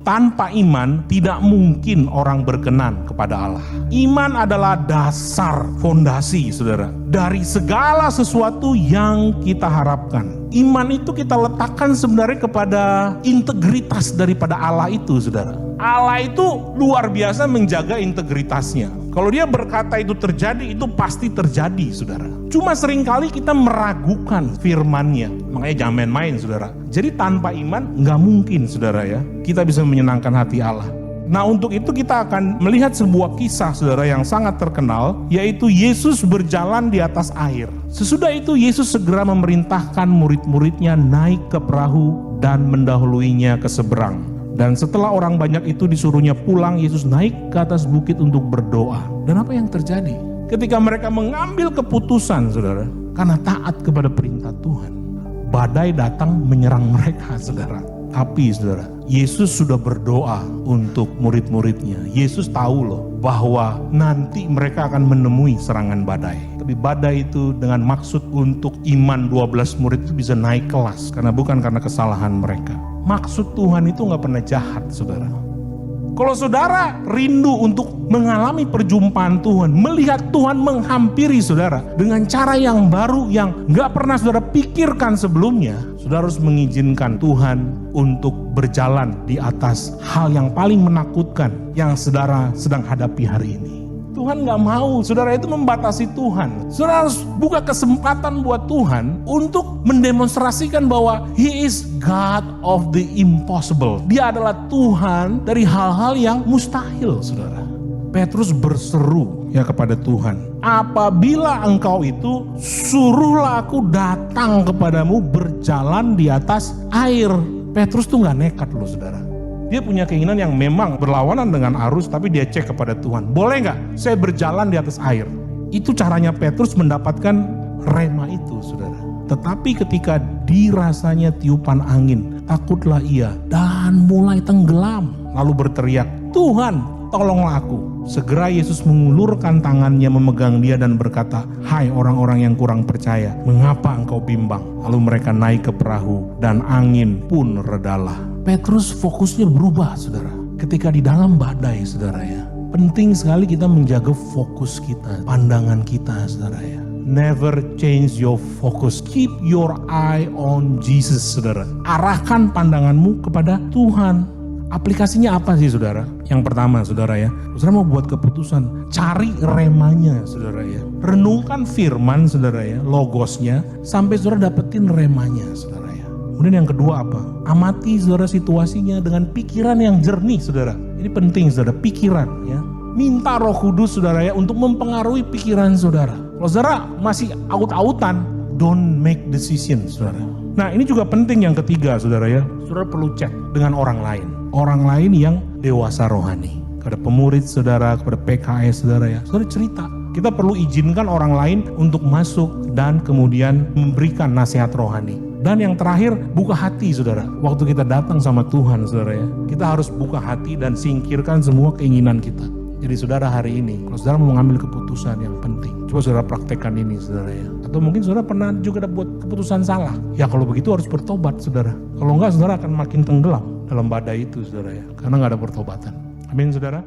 Tanpa iman tidak mungkin orang berkenan kepada Allah. Iman adalah dasar fondasi, saudara, dari segala sesuatu yang kita harapkan. Iman itu kita letakkan sebenarnya kepada integritas daripada Allah itu, saudara. Allah itu luar biasa menjaga integritasnya. Kalau dia berkata itu terjadi, itu pasti terjadi, saudara. Cuma seringkali kita meragukan firman-Nya. Makanya jangan main-main, saudara. Jadi tanpa iman nggak mungkin, saudara, ya, kita bisa menyenangkan hati Allah. Nah, untuk itu kita akan melihat sebuah kisah, saudara, yang sangat terkenal, yaitu Yesus berjalan di atas air. Sesudah itu Yesus segera memerintahkan murid-muridnya naik ke perahu dan mendahuluinya ke seberang. Dan setelah orang banyak itu disuruhnya pulang, Yesus naik ke atas bukit untuk berdoa. Dan apa yang terjadi? Ketika mereka mengambil keputusan, saudara, karena taat kepada perintah Tuhan, badai datang menyerang mereka, saudara. Tapi, saudara, Yesus sudah berdoa untuk murid-muridnya. Yesus tahu loh bahwa nanti mereka akan menemui serangan badai. Tapi badai itu dengan maksud untuk iman 12 murid itu bisa naik kelas. Karena bukan karena kesalahan mereka. Maksud Tuhan itu gak pernah jahat, saudara. Kalau saudara rindu untuk mengalami perjumpaan Tuhan, melihat Tuhan menghampiri saudara dengan cara yang baru yang gak pernah saudara pikirkan sebelumnya, saudara harus mengizinkan Tuhan untuk berjalan di atas hal yang paling menakutkan yang saudara sedang hadapi hari ini. Tuhan gak mau saudara itu membatasi Tuhan. Saudara harus buka kesempatan buat Tuhan untuk mendemonstrasikan bahwa He is God of the impossible. Dia adalah Tuhan dari hal-hal yang mustahil, saudara. Petrus berseru ya kepada Tuhan, apabila engkau itu, suruhlah aku datang kepadamu berjalan di atas air. Petrus tuh gak nekat loh, saudara. Dia punya keinginan yang memang berlawanan dengan arus, tapi dia cek kepada Tuhan. Boleh gak saya berjalan di atas air? Itu caranya Petrus mendapatkan rema itu, saudara. Tetapi ketika dirasanya tiupan angin, takutlah ia dan mulai tenggelam. Lalu berteriak, Tuhan, tolonglah aku. Segera Yesus mengulurkan tangannya memegang dia dan berkata, hai orang-orang yang kurang percaya, mengapa engkau bimbang? Lalu mereka naik ke perahu dan angin pun redalah. Petrus fokusnya berubah, saudara. Ketika di dalam badai, saudara, ya. Penting sekali kita menjaga fokus kita, pandangan kita, saudara, ya. Never change your focus. Keep your eye on Jesus, saudara. Arahkan pandanganmu kepada Tuhan. Aplikasinya apa sih, saudara? Yang pertama, saudara, ya. Saudara mau buat keputusan, cari remanya, saudara, ya. Renungkan firman, saudara, ya, logosnya, sampai saudara dapetin remanya, saudara. Kemudian yang kedua apa? Amati saudara situasinya dengan pikiran yang jernih, saudara. Ini penting, saudara, pikiran, ya. Minta Roh Kudus, saudara, ya, untuk mempengaruhi pikiran saudara. Kalau saudara masih aut-autan, don't make decision, saudara. Nah, ini juga penting yang ketiga, saudara, ya. Saudara perlu cek dengan orang lain. Orang lain yang dewasa rohani. Kepada pemurid saudara, kepada PKS saudara, ya. Saudara cerita. Kita perlu izinkan orang lain untuk masuk dan kemudian memberikan nasihat rohani. Dan yang terakhir, buka hati, saudara. Waktu kita datang sama Tuhan, saudara, ya, kita harus buka hati dan singkirkan semua keinginan kita. Jadi saudara hari ini, kalau saudara mau mengambil keputusan yang penting, coba saudara praktekkan ini, saudara, ya. Atau mungkin saudara pernah juga buat keputusan salah. Ya kalau begitu harus bertobat, saudara. Kalau enggak, saudara akan makin tenggelam dalam badai itu, saudara, ya. Karena enggak ada pertobatan. Amin, saudara.